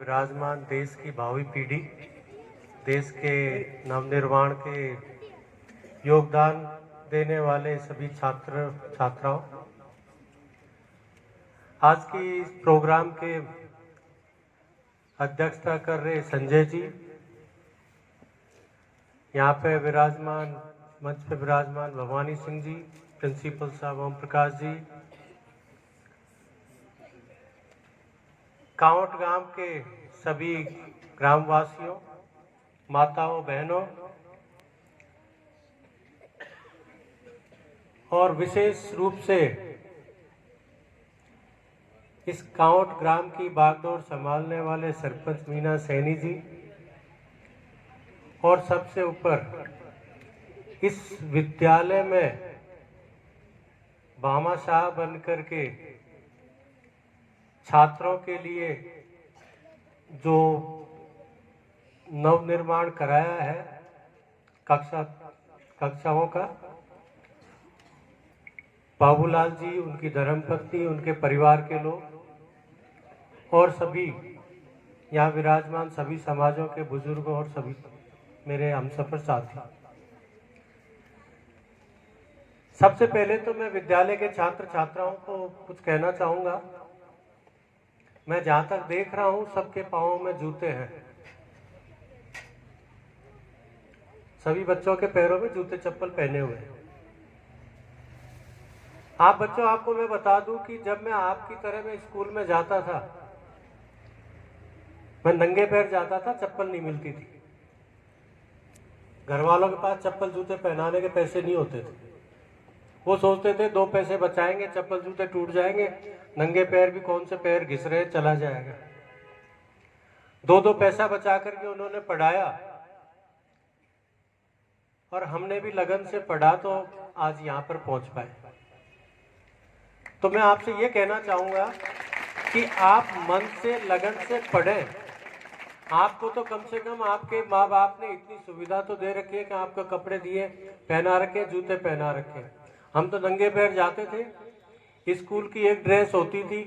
विराजमान देश की भावी पीढ़ी, देश के नवनिर्माण के योगदान देने वाले सभी छात्र छात्राओं, आज की इस प्रोग्राम के अध्यक्षता कर रहे संजय जी, यहाँ पे विराजमान मंच पे विराजमान भवानी सिंह जी, प्रिंसिपल साहब ओम प्रकाश जी, कांवट गांव के सभी ग्रामवासियों, माताओं, बहनों और विशेष रूप से इस कांवट ग्राम की बागडोर संभालने वाले सरपंच मीना सैनी जी, और सबसे ऊपर इस विद्यालय में भामाशाह बनकर के छात्रों के लिए जो नवनिर्माण कराया है कक्षाओं का, बाबूलाल जी, उनकी धर्मपत्नी, उनके परिवार के लोग और सभी यहाँ विराजमान सभी समाजों के बुजुर्गों और सभी मेरे हमसफर साथी, सबसे पहले तो मैं विद्यालय के छात्र छात्राओं को कुछ कहना चाहूँगा। मैं जहाँ तक देख रहा हूँ सबके पाँवों में जूते हैं, सभी बच्चों के पैरों में जूते चप्पल पहने हुए हैं। आप बच्चों, आपको मैं बता दूं कि जब मैं आपकी तरह में स्कूल में जाता था, मैं नंगे पैर जाता था, चप्पल नहीं मिलती थी। घर वालों के पास चप्पल जूते पहनाने के पैसे नहीं होते थे। वो सोचते थे 2 पैसे बचाएंगे, चप्पल जूते टूट जाएंगे, नंगे पैर भी कौन से पैर घिस रहे चला जाएगा। 2-2 पैसा बचा करके उन्होंने पढ़ाया और हमने भी लगन से पढ़ा तो आज यहाँ पर पहुंच पाए। तो मैं आपसे ये कहना चाहूँगा कि आप मन से लगन से पढ़ें। आपको तो कम से कम आपके माँ बाप ने इतनी सुविधा तो दे रखी है कि आपको कपड़े दिए, पहना रखे, जूते पहना रखे। हम तो नंगे पैर जाते थे। स्कूल की एक ड्रेस होती थी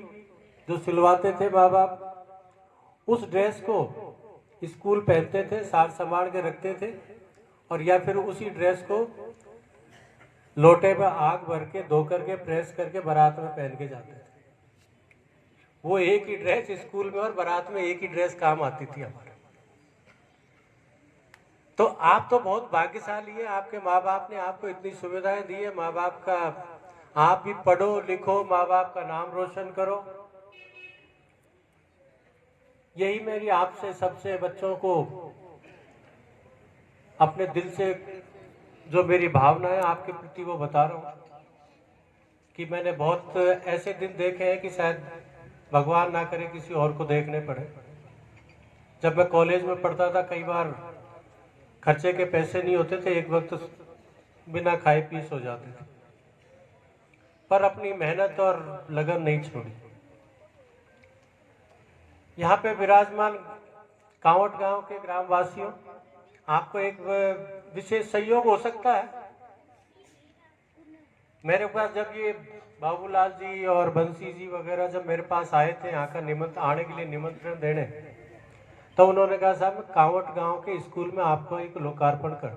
जो सिलवाते थे माँ बाप, उस ड्रेस को स्कूल पहनते थे, सार संभाल के रखते थे, और या फिर उसी ड्रेस को लोटे में आग भर के धो करके प्रेस करके बारात में पहन के जाते थे। वो एक ही ड्रेस स्कूल में और बारात में एक ही ड्रेस काम आती थी हमारे। तो आप तो बहुत भाग्यशाली है, आपके माँ बाप ने आपको इतनी सुविधाएं दी है। माँ बाप का, आप भी पढ़ो लिखो, माँ बाप का नाम रोशन करो। यही मेरी आपसे सबसे बच्चों को अपने दिल से जो मेरी भावना है आपके प्रति वो बता रहा हूँ कि मैंने बहुत ऐसे दिन देखे हैं कि शायद भगवान ना करे किसी और को देखने पड़े। जब मैं कॉलेज में पढ़ता था, कई बार खर्चे के पैसे नहीं होते थे, एक वक्त बिना खाए पी सो जाते थे, पर अपनी मेहनत और लगन नहीं छोड़ी। यहाँ पे विराजमान कांवट गांव के ग्रामवासियों, आपको एक विशेष सहयोग हो सकता है। मेरे पास जब ये बाबूलाल जी और बंसी जी वगैरह जब मेरे पास आए थे यहाँ का आने के लिए निमंत्रण देने, तो उन्होंने कहा साहब मैं कांवट गांव के स्कूल में आपको एक लोकार्पण कर।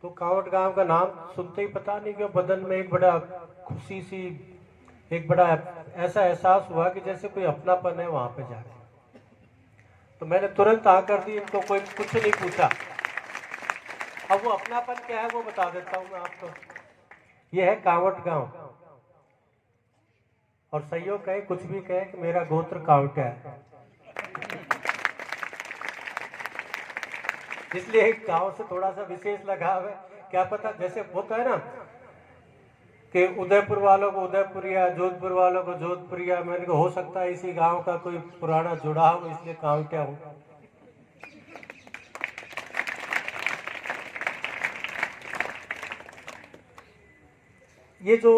तो कांवट गांव का नाम सुनते ही पता नहीं क्यों बदन में एक बड़ा खुशी सी, एक बड़ा ऐसा एहसास हुआ कि जैसे कोई अपनापन है वहां पे जाके। तो मैंने तुरंत आकर दी, इनको कोई कुछ नहीं पूछा। अब वो अपनापन क्या है वो बता देता हूँ मैं आपको। ये है कांवट गांव, और सहयोग कहे कुछ भी कहे कि मेरा गोत्र कांवटा है, इसलिए गांव से थोड़ा सा विशेष लगाव है। क्या पता, जैसे होता है ना कि उदयपुर वालों को उदयपुरिया, जोधपुर वालों को जोधपुरिया, मैंने कहा हो सकता है इसी गांव का कोई पुराना जुड़ाव, इसलिए कांवटा हूं। ये जो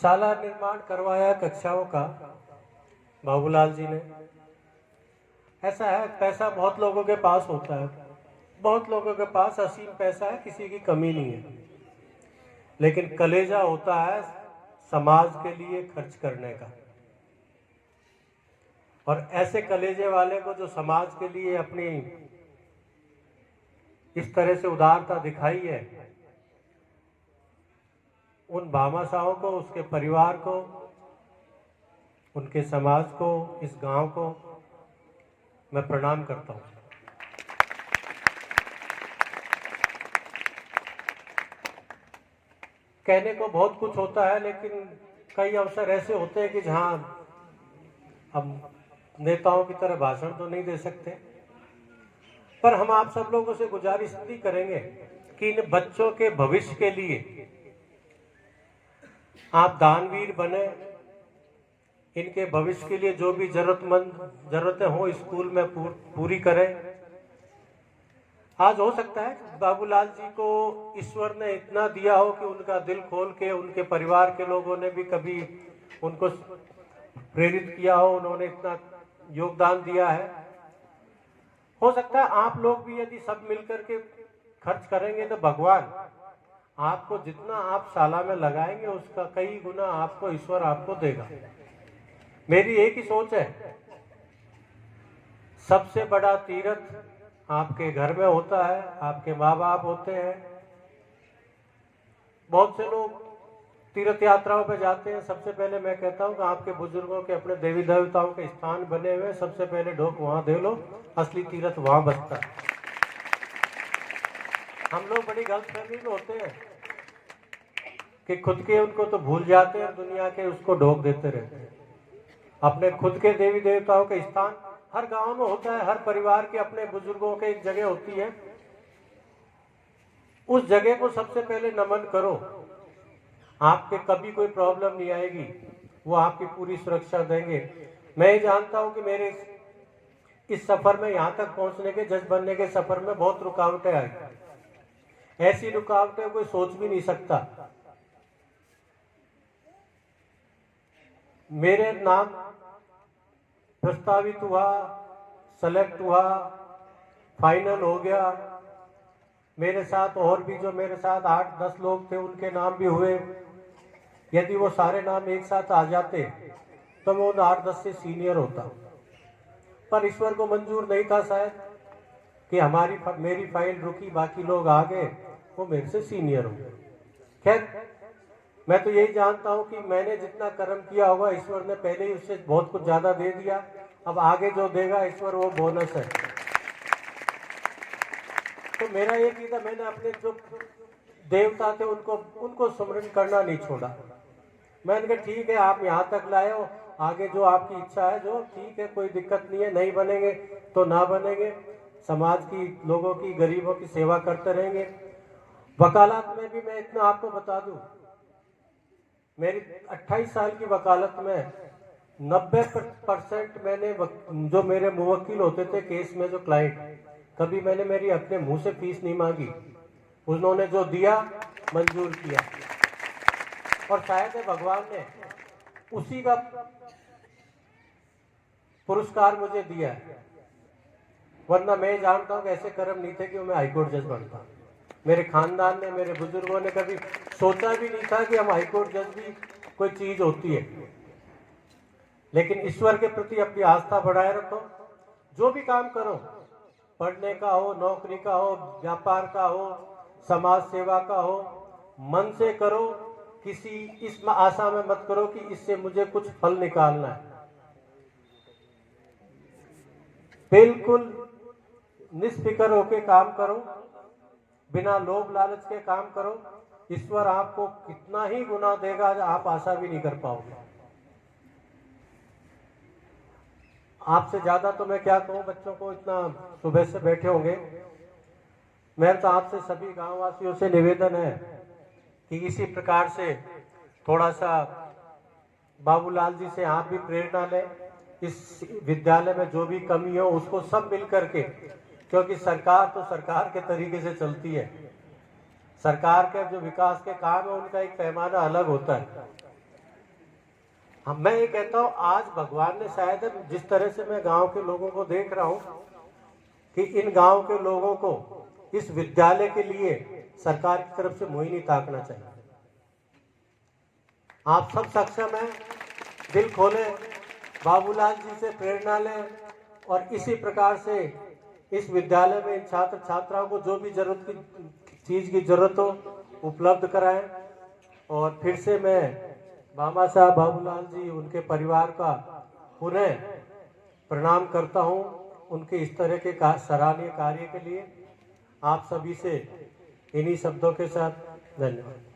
शाला निर्माण करवाया कक्षाओं का बाबूलाल जी ने, ऐसा है पैसा बहुत लोगों के पास होता है, बहुत लोगों के पास असीम पैसा है, किसी की कमी नहीं है, लेकिन कलेजा होता है समाज के लिए खर्च करने का। और ऐसे कलेजे वाले को जो समाज के लिए अपनी इस तरह से उदारता दिखाई है, उन भामाशाहों को, उसके परिवार को, उनके समाज को, इस गांव को मैं प्रणाम करता हूं। कहने को बहुत कुछ होता है, लेकिन कई अवसर ऐसे होते हैं कि जहां हम नेताओं की तरह भाषण तो नहीं दे सकते, पर हम आप सब लोगों से गुजारिश भी करेंगे कि इन बच्चों के भविष्य के लिए आप दानवीर बने। इनके भविष्य के लिए जो भी जरूरतें हो स्कूल में पूरी करें। आज हो सकता है बाबूलाल जी को ईश्वर ने इतना दिया हो कि उनका दिल खोल के उनके परिवार के लोगों ने भी कभी उनको प्रेरित किया हो, उन्होंने इतना योगदान दिया है। हो सकता है आप लोग भी यदि सब मिलकर के खर्च करेंगे तो भगवान आपको जितना आप साला में लगाएंगे उसका कई गुना आपको ईश्वर आपको देगा। मेरी एक ही सोच है, सबसे बड़ा तीर्थ आपके घर में होता है, आपके माँ बाप होते हैं। बहुत से लोग तीर्थ यात्राओं पे जाते हैं। सबसे पहले मैं कहता हूँ कि आपके बुजुर्गों के अपने देवी देवताओं के स्थान बने हुए, सबसे पहले ढोक वहां दे लो, असली तीर्थ वहां बसता है। हम लोग बड़ी गलतफहमी में होते हैं कि खुद के उनको तो भूल जाते हैं, दुनिया के उसको ढोक देते रहते हैं। अपने खुद के देवी देवताओं के स्थान हर गांव में होता है, हर परिवार के अपने बुजुर्गों के एक जगह होती है। उस जगह को सबसे पहले नमन करो, आपके कभी कोई प्रॉब्लम नहीं आएगी, वो आपकी पूरी सुरक्षा देंगे। मैं जानता हूं कि मेरे इस सफर में यहां तक पहुंचने के, जज बनने के सफर में बहुत रुकावटें आई। ऐसी रुकावटें कोई सोच भी नहीं सकता। मेरे नाम प्रस्तावित हुआ, सेलेक्ट हुआ, फाइनल हो गया। मेरे साथ और भी जो मेरे साथ 8-10 लोग थे उनके नाम भी हुए। यदि वो सारे नाम एक साथ आ जाते तो मैं उन 8-10 से सीनियर होता, पर ईश्वर को मंजूर नहीं था शायद कि मेरी फाइल रुकी, बाकी लोग आ गए, वो मेरे से सीनियर हो गए। खैर, मैं तो यही जानता हूं कि मैंने जितना कर्म किया होगा ईश्वर ने पहले ही उससे बहुत कुछ ज्यादा दे दिया। अब आगे जो देगा ईश्वर वो बोनस है। तो मेरा एक ही था, मैंने अपने जो देवता थे उनको सुमरन करना नहीं छोड़ा। मैंने कहा ठीक है, आप यहाँ तक लाए हो, आगे जो आपकी इच्छा है जो ठीक है, कोई दिक्कत नहीं है। नहीं बनेंगे तो ना बनेंगे, समाज की, लोगों की, गरीबों की सेवा करते रहेंगे। वकालत में भी मैं इतना आपको बता दूं, मेरी 28 साल की वकालत में 90% मैंने जो मेरे मुवक्किल होते थे केस में, जो क्लाइंट, कभी मैंने मेरी अपने मुंह से फीस नहीं मांगी। उन्होंने जो दिया मंजूर किया, और शायद भगवान ने उसी का पुरस्कार मुझे दिया है। वरना मैं जानता हूं कि ऐसे कर्म नहीं थे कि मैं हाईकोर्ट जज बनता। मेरे खानदान ने, मेरे बुजुर्गों ने कभी सोचा भी नहीं था कि हम हाईकोर्ट जज भी कोई चीज होती है। लेकिन ईश्वर के प्रति अपनी आस्था बढ़ाए रखो। जो भी काम करो, पढ़ने का हो, नौकरी का हो, व्यापार का हो, समाज सेवा का हो, मन से करो। किसी इस आशा में मत करो कि इससे मुझे कुछ फल निकालना है। बिल्कुल निष्फिक्र होकर काम करो, बिना लोभ लालच के काम करो। ईश्वर आपको कितना ही गुना देगा आप आशा भी नहीं कर पाओगे। आपसे ज्यादा तो मैं क्या कहूं, बच्चों को इतना सुबह से बैठे होंगे। मेरा तो आपसे सभी गांव वासियों से निवेदन है कि इसी प्रकार से थोड़ा सा बाबूलाल जी से आप भी प्रेरणा लें। इस विद्यालय में जो भी कमी हो उसको सब मिल करके, क्योंकि सरकार तो सरकार के तरीके से चलती है। सरकार के जो विकास के काम है उनका एक पैमाना अलग होता है। मैं ये कहता हूँ, आज भगवान ने शायद, जिस तरह से मैं गांव के लोगों को देख रहा हूँ, कि इन गांव के लोगों को इस विद्यालय के लिए सरकार की तरफ से मुंह नहीं ताकना चाहिए। आप सब सक्षम हैं, दिल खोलें, बाबूलाल जी से प्रेरणा लें और इसी प्रकार से इस विद्यालय में इन छात्र छात्राओं को जो भी जरूरत की चीज़ की जरूरत हो उपलब्ध कराएं। और फिर से मैं मामा साहब बाबूलाल जी उनके परिवार का पुनः प्रणाम करता हूं उनके इस तरह के सराहनीय कार्य के लिए। आप सभी से इन्हीं शब्दों के साथ धन्यवाद।